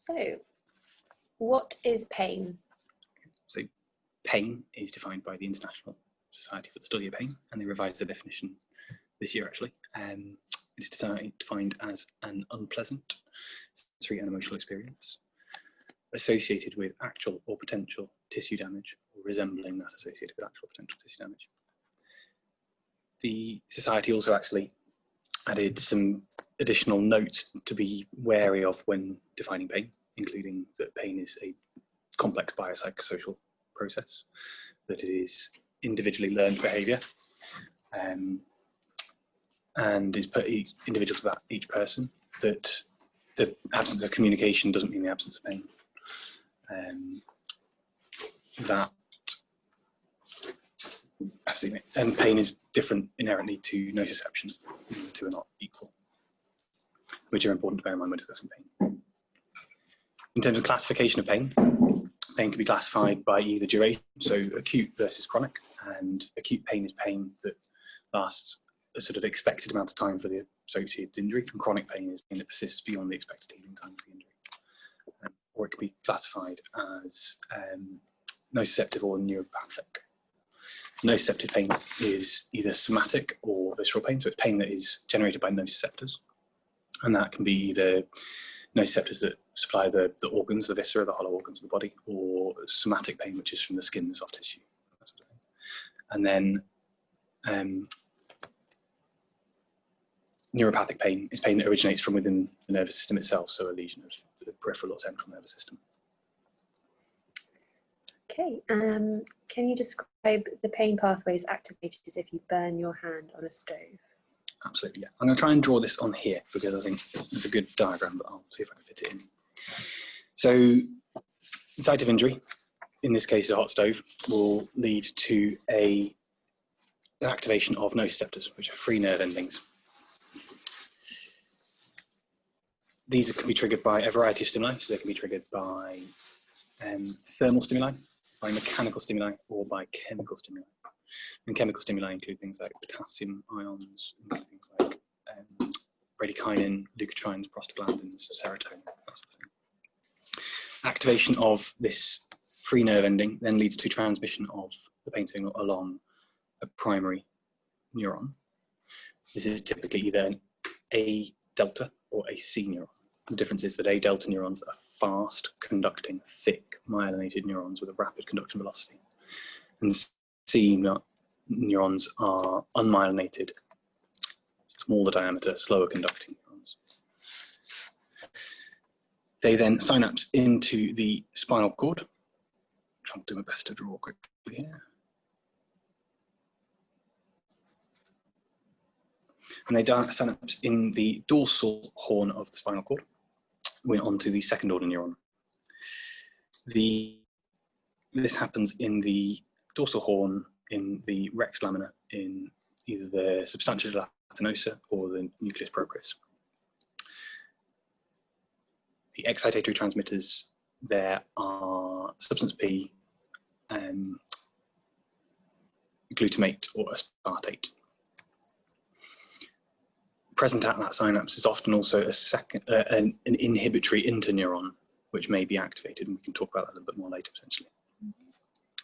So, what is pain? So, pain is defined by the International Society for the Study of Pain, and they revised the definition this year actually. It's defined as an unpleasant sensory and emotional experience associated with actual or potential tissue damage, or resembling that associated with actual or potential tissue damage. The Society also actually added some additional notes to be wary of when defining pain, including that pain is a complex biopsychosocial process, that it is individually learned behaviour, and is individual to that each person, that the absence of communication doesn't mean the absence of pain. And pain is different inherently to nociception. The two are not equal, which are important to bear in mind when discussing pain. In terms of classification of pain, pain can be classified by either duration, so acute versus chronic, and acute pain is pain that lasts a sort of expected amount of time for the associated injury, and chronic pain is pain that persists beyond the expected healing time of the injury. Or it can be classified as nociceptive or neuropathic. Nociceptive pain is either somatic or visceral pain, so it's pain that is generated by nociceptors, and that can be either nociceptors that supply the organs, the viscera, the hollow organs of the body, or somatic pain, which is from the skin, the soft tissue, that sort of thing. And then neuropathic pain is pain that originates from within the nervous system itself, so a lesion of the peripheral or central nervous system. Okay, can you describe the pain pathways activated if you burn your hand on a stove? Absolutely, yeah. I'm going to try and draw this on here because I think it's a good diagram, but I'll see if I can fit it in. So, the site of injury, in this case a hot stove, will lead to an activation of nociceptors, which are free nerve endings. These can be triggered by a variety of stimuli, so they can be triggered by thermal stimuli, by mechanical stimuli, or by chemical stimuli. And chemical stimuli include things like potassium ions, include things like bradykinin, leukotrienes, prostaglandins, serotonin, that sort of thing. Activation of this free nerve ending then leads to transmission of the pain signal along a primary neuron. This is typically either an A delta or a C neuron. The difference is that A delta neurons are fast conducting, thick myelinated neurons with a rapid conduction velocity, and C neurons are unmyelinated, smaller diameter, slower conducting neurons. They then synapse into the spinal cord, which I'll do my best to draw quickly here. And they synapse in the dorsal horn of the spinal cord, went onto the second order neuron. This happens in the dorsal horn, in the rex lamina, in either the substantia gelatinosa or the nucleus proprius. The excitatory transmitters there are substance P, glutamate or aspartate. Present at that synapse is often also an inhibitory interneuron, which may be activated, and we can talk about that a little bit more later potentially.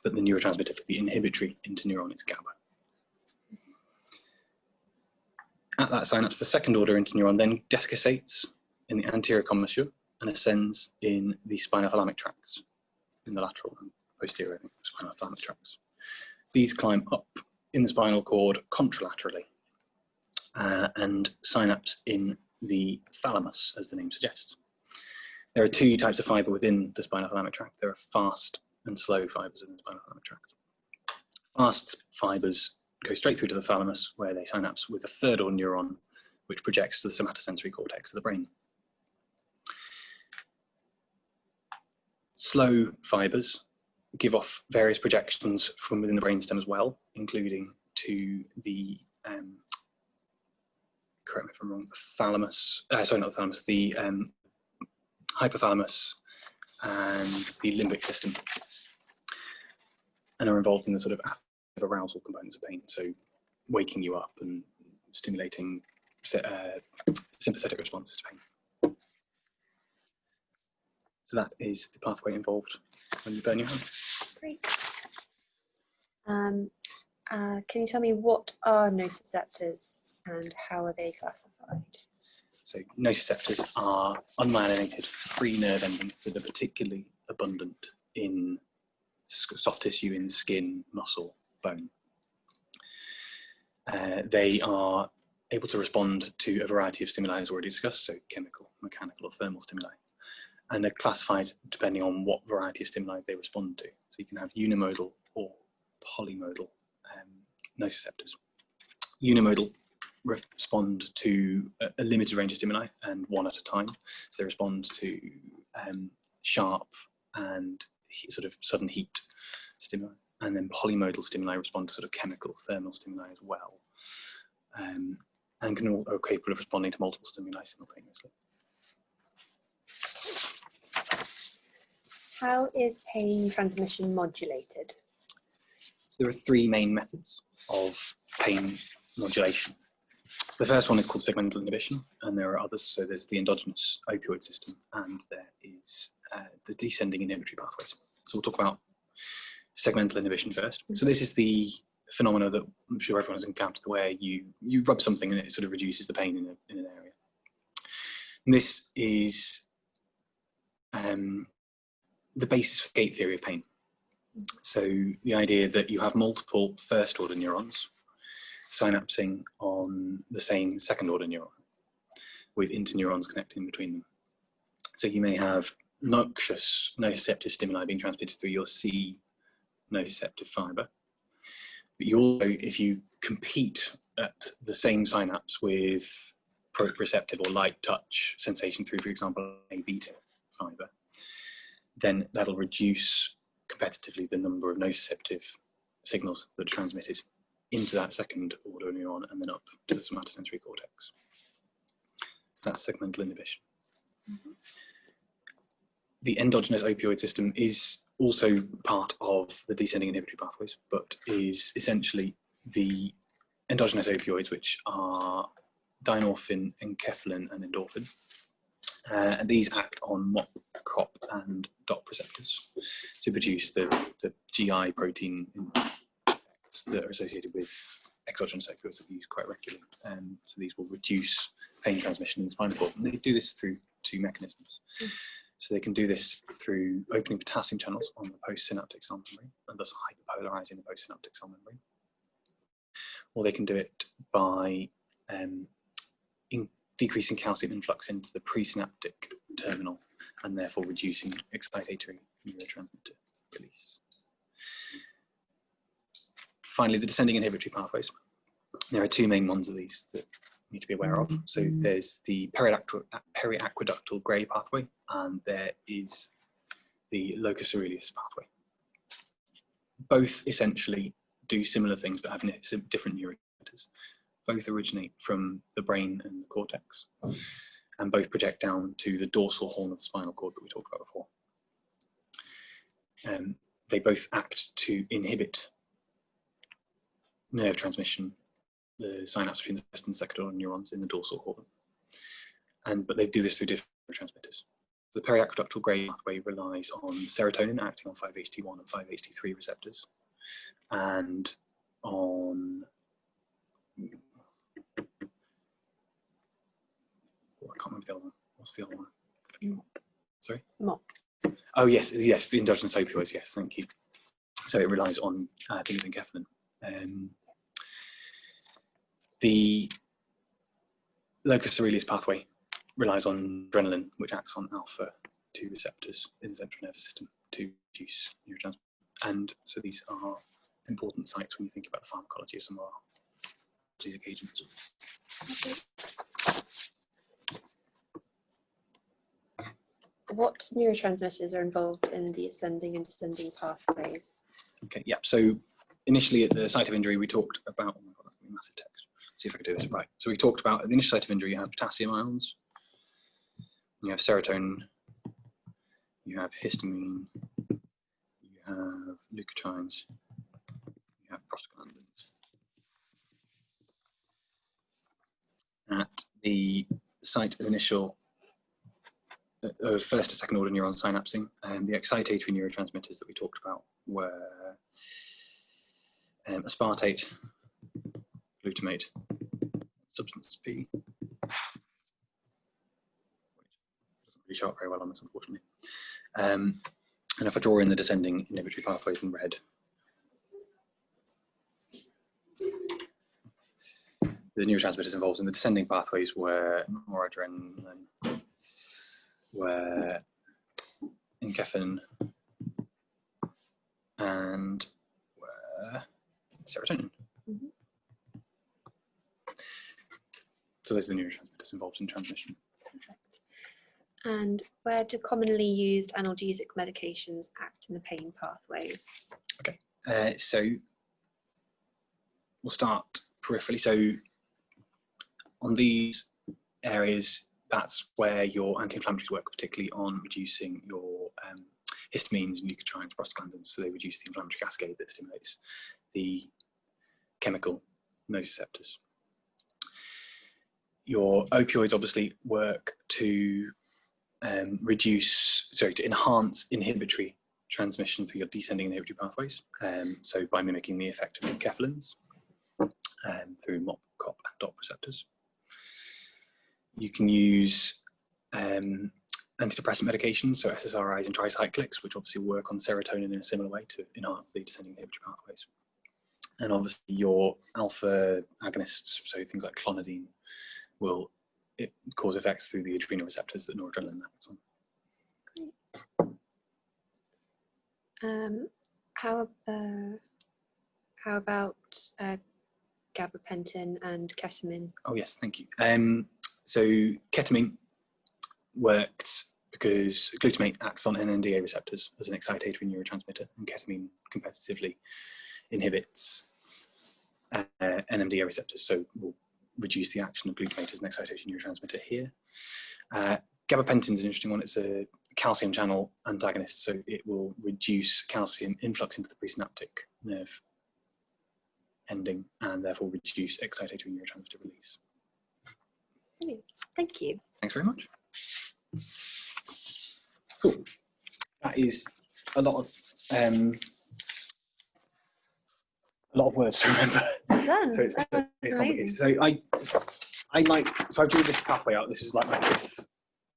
But the neurotransmitter for the inhibitory interneuron is GABA. At that synapse, the second order interneuron then desiccates in the anterior commissure and ascends in the spinothalamic tracts, in the lateral and posterior spinothalamic tracts. These climb up in the spinal cord contralaterally and synapse in the thalamus, as the name suggests. There are two types of fibre within the spinothalamic tract. There are fast and slow fibres in the spinothalamic tract. Fast fibres go straight through to the thalamus, where they synapse with a third order neuron, which projects to the somatosensory cortex of the brain. Slow fibres give off various projections from within the brainstem as well, including to the, correct me if I'm wrong, the thalamus, sorry, not the thalamus, the hypothalamus and the limbic system, and are involved in the sort of arousal components of pain, so waking you up and stimulating sympathetic responses to pain. So that is the pathway involved when you burn your hand. Great. Can you tell me what are nociceptors and how are they classified? So nociceptors are unmyelinated free nerve endings that are particularly abundant in soft tissue, in skin, muscle, bone. They are able to respond to a variety of stimuli as already discussed, so chemical, mechanical or thermal stimuli, and are classified depending on what variety of stimuli they respond to. So you can have unimodal or polymodal nociceptors. Unimodal respond to a limited range of stimuli and one at a time. So they respond to sharp and sort of sudden heat stimuli. And then polymodal stimuli respond to sort of chemical, thermal stimuli as well. And are capable of responding to multiple stimuli simultaneously. How is pain transmission modulated? So there are three main methods of pain modulation. So the first one is called segmental inhibition, and there are others. So there's the endogenous opioid system, and there is the descending inhibitory pathways. So we'll talk about segmental inhibition first. So this is the phenomena that I'm sure everyone has encountered, where you rub something and it sort of reduces the pain in an area. And this is the basis for gate theory of pain. So the idea that you have multiple first order neurons synapsing on the same second order neuron with interneurons connecting between them. So you may have noxious nociceptive stimuli being transmitted through your C nociceptive fiber. But you also, if you compete at the same synapse with proprioceptive or light touch sensation through, for example, a beta fiber, then that'll reduce competitively the number of nociceptive signals that are transmitted into that second order neuron and then up to the somatosensory cortex. So that's segmental inhibition. Mm-hmm. The endogenous opioid system is also part of the descending inhibitory pathways, but is essentially the endogenous opioids, which are dynorphin, enkephalin, and endorphin. And these act on MOP, COP, and DOP receptors to produce the GI protein effects that are associated with exogenous opioids that we use quite regularly. So these will reduce pain transmission in the spinal cord. And they do this through two mechanisms. So they can do this through opening potassium channels on the postsynaptic cell membrane and thus hyperpolarizing the postsynaptic cell membrane. Or they can do it by decreasing calcium influx into the presynaptic terminal and therefore reducing excitatory neurotransmitter release. Finally, the descending inhibitory pathways. There are two main ones of these that you need to be aware of. So there's the periaqueductal grey pathway, and there is the locus coeruleus pathway. Both essentially do similar things but have different neurotransmitters. Both originate from the brain and the cortex, and both project down to the dorsal horn of the spinal cord that we talked about before. They both act to inhibit nerve transmission, the synapse between the first and second order neurons in the dorsal horn. But they do this through different transmitters. The periaqueductal grey pathway relies on serotonin acting on 5-HT1 and 5-HT3 receptors, and on I can't remember the other one. What's the other one? MOP. Sorry? MOP. Oh, yes, the endogenous opioids, yes, thank you. So it relies on things in enkephalin. The locus coeruleus pathway relies on adrenaline, which acts on alpha-2 receptors in the central nervous system to produce neurotransmitters. And so these are important sites when you think about the pharmacology of some of our agents. Okay. What neurotransmitters are involved in the ascending and descending pathways? Okay, yeah. So initially at the site of injury, we talked about, oh my God, that's a massive text. Let's see if I can do this right. So we talked about at the initial site of injury, you have potassium ions, you have serotonin, you have histamine, you have leukotrienes, you have prostaglandins. At the site of initial first to second order neuron synapsing, and the excitatory neurotransmitters that we talked about were aspartate, glutamate, substance P. Doesn't really show up very well on this, unfortunately. And if I draw in the descending inhibitory pathways in red, the neurotransmitters involved in the descending pathways were noradrenaline, were enkephalin, and were serotonin. Mm-hmm. So those are the neurotransmitters involved in transmission. Perfect. And where do commonly used analgesic medications act in the pain pathways? Okay, so we'll start peripherally. So on these areas, that's where your anti-inflammatories work, particularly on reducing your histamines and leukotrienes, prostaglandins. So they reduce the inflammatory cascade that stimulates the chemical nociceptors. Your opioids obviously work to to enhance inhibitory transmission through your descending inhibitory pathways. So by mimicking the effect of enkephalins through MOP, COP, and DOP receptors. You can use antidepressant medications, so SSRIs and tricyclics, which obviously work on serotonin in a similar way to enhance the descending inhibitory pathways. And obviously your alpha agonists, so things like clonidine, will cause effects through the adrenal receptors that noradrenaline acts on. Great. How about gabapentin and ketamine? Oh yes, thank you. So ketamine works because glutamate acts on NMDA receptors as an excitatory neurotransmitter, and ketamine competitively inhibits NMDA receptors, so will reduce the action of glutamate as an excitatory neurotransmitter here. Gabapentin is an interesting one. It's a calcium channel antagonist, so it will reduce calcium influx into the presynaptic nerve ending and therefore reduce excitatory neurotransmitter release. Brilliant. Thank you. Thanks very much. Cool. That is a lot of words to remember. Well done. So it's amazing. So I drew this pathway out. This is like my fifth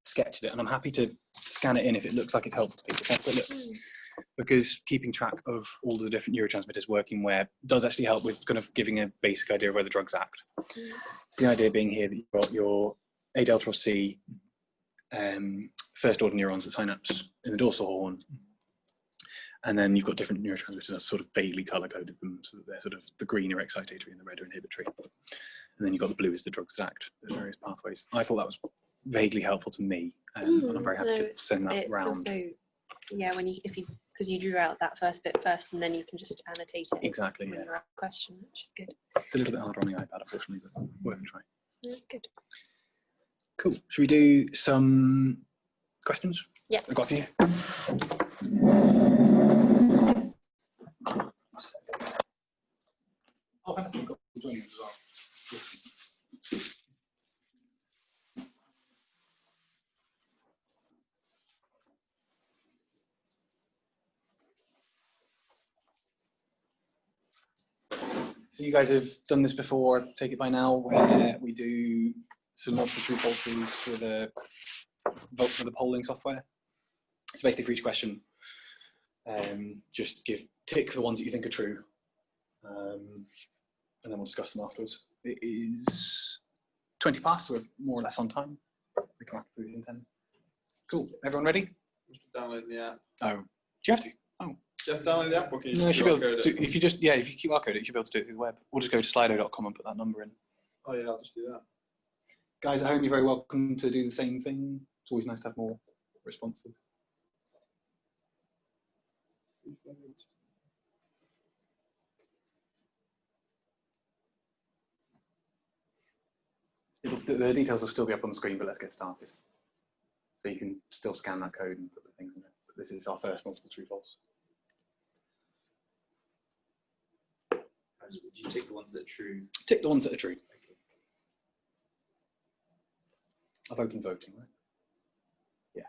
sketch of it, and I'm happy to scan it in if it looks like it's helpful to people. But look, because keeping track of all the different neurotransmitters working where does actually help with kind of giving a basic idea of where the drugs act. So the idea being here that you've got your A delta or C first order neurons that synapse in the dorsal horn, and then you've got different neurotransmitters that sort of vaguely color coded them, so that they're sort of the green are excitatory and the red are inhibitory, and then you've got the blue as the drugs that act at various pathways. I thought that was vaguely helpful to me, and I'm very happy to send that round. Also, yeah, because you drew out that first bit first, and then you can just annotate it. Exactly. When you're at a question, which is good. It's a little bit harder on the iPad, unfortunately, but worth a try. That's good. Cool. Should we do some questions? Yeah. I've got a few. Oh, fantastic. You've got joining us as well. So you guys have done this before, take it by now, where we do some multiple true falses with a vote for the polling software. So basically for each question, just tick the ones that you think are true, and then we'll discuss them afterwards. It is 20 past, so we're more or less on time. We come back to 10. Cool. Everyone ready? Download the app. Oh, do you have to? Oh. Just download the app, or can you No, just you should be able QR to, code it? if you QR code it, you should be able to do it through the web. Or just go to slido.com and put that number in. Oh yeah, I'll just do that. Guys at home, you're very welcome to do the same thing. It's always nice to have more responses. The details will still be up on the screen, but let's get started. So you can still scan that code and put the things in it. But this is our first multiple true false. Would you tick the ones that are true? Tick the ones that are true. I've opened voting, right? Yeah.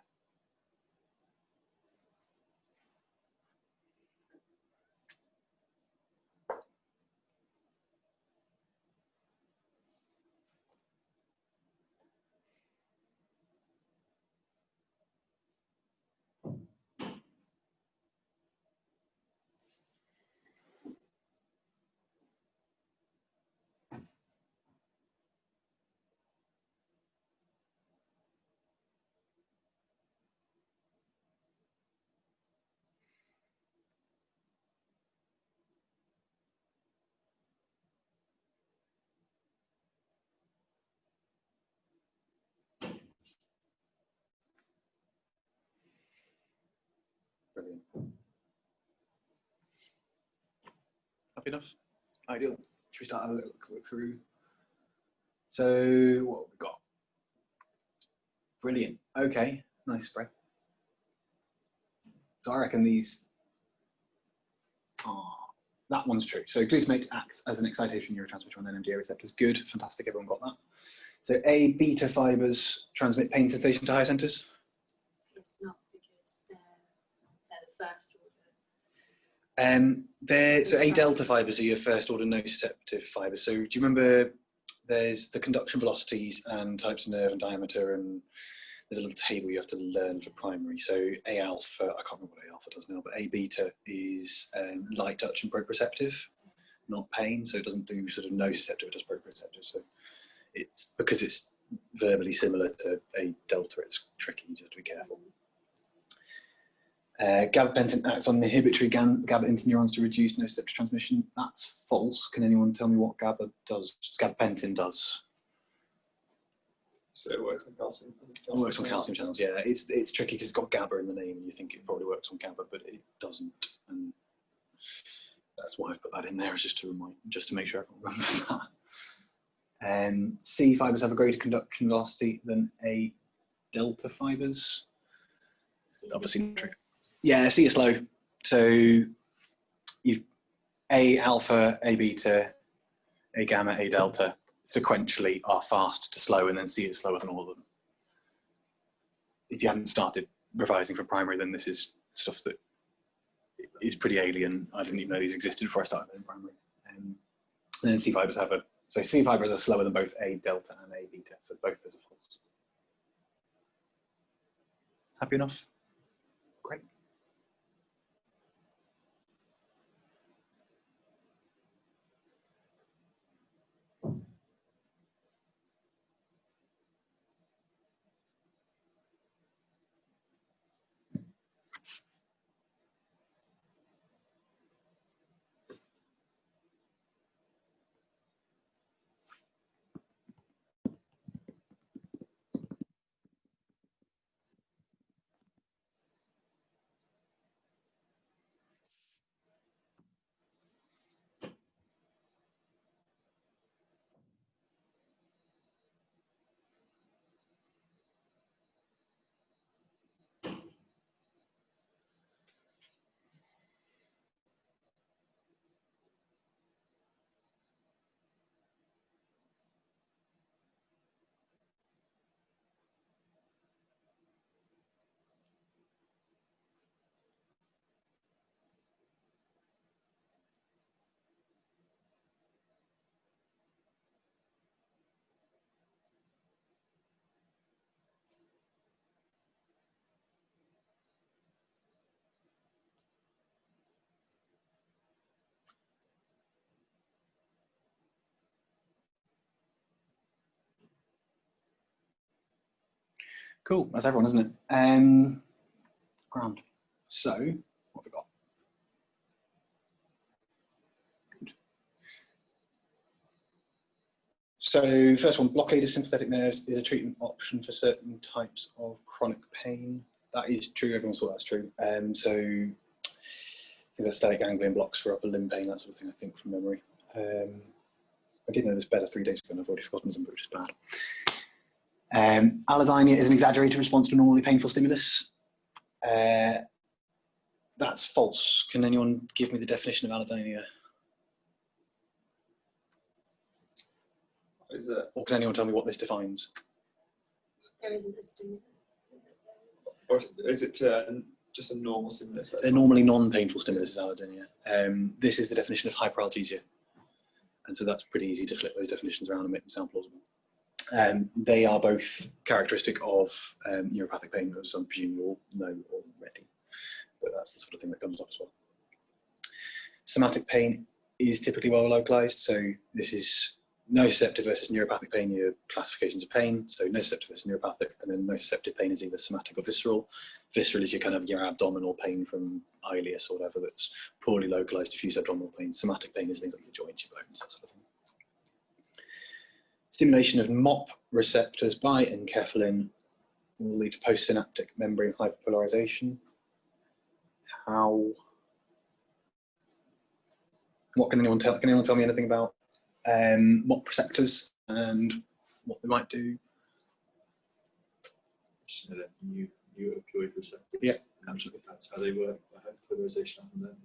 Happy enough? Ideal. Should we start having a look through? So what have we got? Brilliant. Okay, nice spread. So I reckon these are, that one's true. So glutamate acts as an excitatory neurotransmitter on NMDA receptors. Good, fantastic, everyone got that. So A beta fibers transmit pain sensation to higher centers. It's not because they're the first order. So A delta fibers are your first order nociceptive fibers. So do you remember there's the conduction velocities and types of nerve and diameter, and there's a little table you have to learn for primary. So A alpha, I can't remember what A alpha does now, but A beta is light touch and proprioceptive, not pain. So it doesn't do sort of nociceptive, it does proprioceptive. So it's because it's verbally similar to A delta, it's tricky, you have to be careful. Gabapentin acts on inhibitory GABA interneurons to reduce nociceptive transmission. That's false. Can anyone tell me what gabapentin does? So it works on calcium. It works on calcium channels, yeah. It's tricky because it's got GABA in the name and you think it probably works on GABA, but it doesn't. And that's why I've put that in there, is just to make sure everyone remembers that. C fibers have a greater conduction velocity than A delta fibers. Obviously not true. Yeah, C is slow. So you've A alpha, A beta, A gamma, A delta sequentially are fast to slow, and then C is slower than all of them. If you hadn't started revising for primary, then this is stuff that is pretty alien. I didn't even know these existed before I started in primary. And then C fibers so C fibers are slower than both A delta and A beta, so both those are false. Happy enough? Great. Cool, that's everyone, isn't it? Grand. So, what have we got? Good. So, first one, blockade of sympathetic nerves is a treatment option for certain types of chronic pain. That is true, everyone saw that's true. So, things like static ganglion blocks for upper limb pain, that sort of thing, I think, from memory. I did know this better 3 days ago and I've already forgotten some, which is bad. Allodynia is an exaggerated response to a normally painful stimulus. That's false. Can anyone give me the definition of allodynia? Is it? Or can anyone tell me what this defines? There isn't a stimulus. Or is it just a normal stimulus? A normally non-painful stimulus is allodynia. This is the definition of hyperalgesia. And so that's pretty easy to flip those definitions around and make them sound plausible. They are both characteristic of neuropathic pain, as I presume you all know already, but that's the sort of thing that comes up as well. Somatic pain is typically well localized, so this is nociceptive versus neuropathic pain, your classifications of pain. So nociceptive versus neuropathic, and then nociceptive pain is either somatic or visceral. Visceral is your kind of your abdominal pain from ileus or whatever that's poorly localized diffuse abdominal pain. Somatic pain is things like your joints, your bones, that sort of thing. Stimulation of MOP receptors by enkephalin will lead to postsynaptic membrane hyperpolarization. How? What can anyone tell? Can anyone tell me anything about MOP receptors and what they might do? New opioid receptors. Yeah, absolutely. That's how they work. Polarization up and then.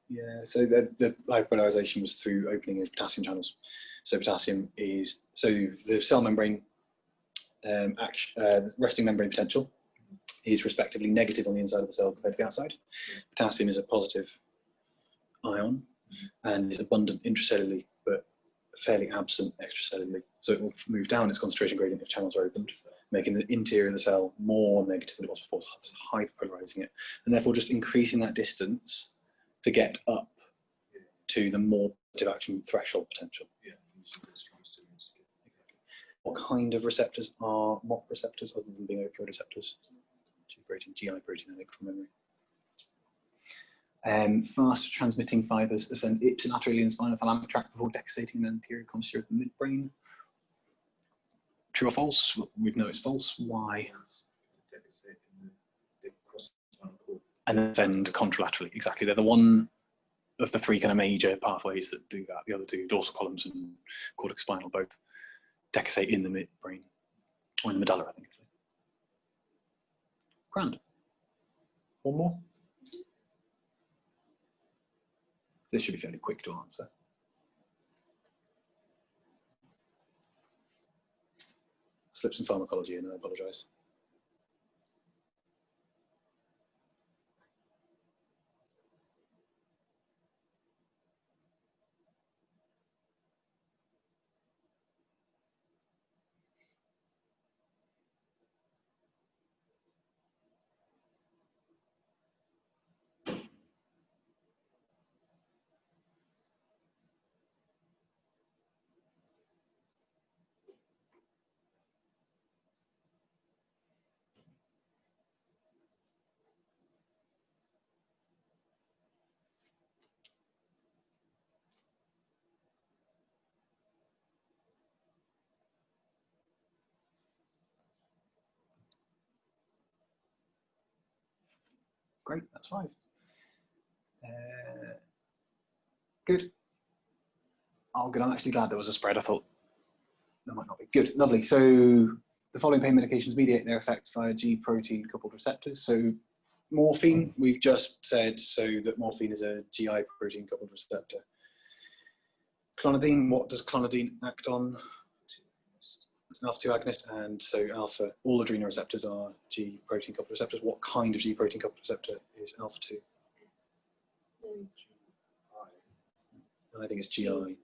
Yeah, so the hyperpolarization was through opening of potassium channels. So potassium is, so the cell membrane, resting membrane potential is respectively negative on the inside of the cell compared to the outside. Potassium is a positive ion and is abundant intracellularly, but fairly absent extracellularly. So it will move down its concentration gradient if channels are opened, making the interior of the cell more negative than it was before, hyperpolarizing it, and therefore just increasing that distance to get up to the more positive action threshold potential. What kind of receptors are MOP receptors other than being opioid receptors? GI protein, I think, from memory. Fast transmitting fibers ascend ipsilaterally in the spinal thalamic tract before decussating in the anterior commissure of the midbrain. True or false? We know it's false. Why? And then ascend contralaterally. Exactly. They're the one of the three kind of major pathways that do that. The other two, dorsal columns and corticospinal, both decussate in the midbrain, or in the medulla, I think. Grand. One more. This should be fairly quick to answer. Slipped some pharmacology in, I apologise. Great, that's 5. Good. Oh, good. I'm actually glad there was a spread. I thought there might not be. Good, lovely. So the following pain medications mediate their effects via G protein coupled receptors. So morphine, we've just said so that morphine is a GI protein coupled receptor. Clonidine, what does clonidine act on? It's an alpha-2 agonist, and so alpha, all adrenoreceptors are G protein coupled receptors. What kind of G protein coupled receptor is alpha-2? I think it's GI.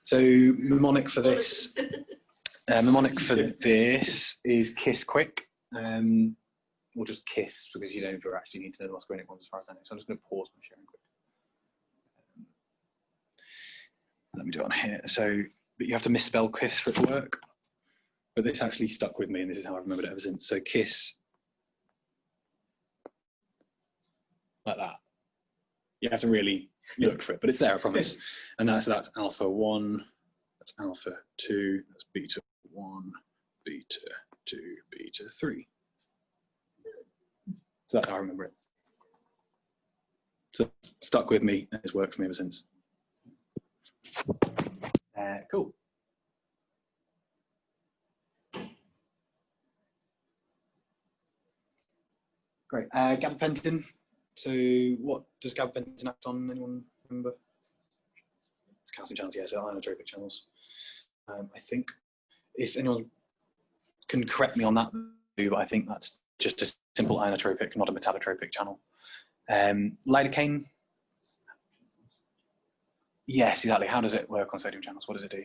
So mnemonic for this, is kiss quick. Or just kiss, because you don't actually need to know the muscarinic ones as far as I know. So I'm just going to pause my sharing quick. Let me do it on here. So, but you have to misspell kiss for it to work. But this actually stuck with me, and this is how I've remembered it ever since. So kiss, like that. You have to really look for it, but it's there, I promise. And that's alpha 1, that's alpha 2, that's beta 1, beta 2, beta 3. So that's how I remember it. So it's stuck with me, and it's worked for me ever since. Cool. Great. Gabapentin. So what does gabapentin act on? Anyone remember? It's calcium channels, yeah, so inotropic channels. I think if anyone can correct me on that, but I think that's just a simple inotropic, not a metallotropic channel. Lidocaine. Yes, exactly. How does it work on sodium channels? What does it do?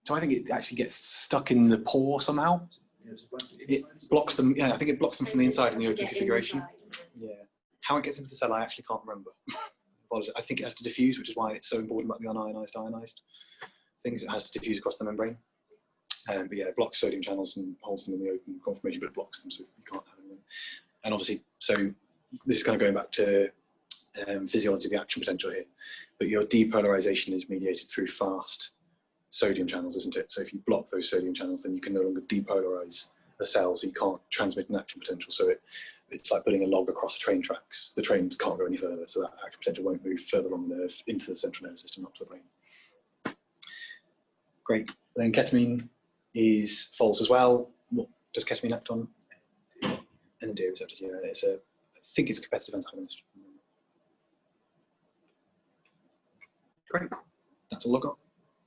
So I think it actually gets stuck in the pore somehow. It blocks them. Yeah, I think it blocks them from the inside in the open configuration. Yeah. How it gets into the cell, I actually can't remember. I think it has to diffuse, which is why it's so important about the unionized things. It has to diffuse across the membrane. But yeah, it blocks sodium channels and holds them in the open conformation, but it blocks them, so you can't have them. And obviously, so this is kind of going back to physiology, the action potential here. But your depolarization is mediated through fast sodium channels, isn't it? So if you block those sodium channels, then you can no longer depolarize a cell, so you can't transmit an action potential. So it's like putting a log across train tracks. The train can't go any further, so that action potential won't move further along the nerve into the central nervous system, up to the brain. Great. Then ketamine is false as well. What does ketamine act on? NMDA receptors. Yeah, I think it's a competitive antagonist. Great. That's all I've got.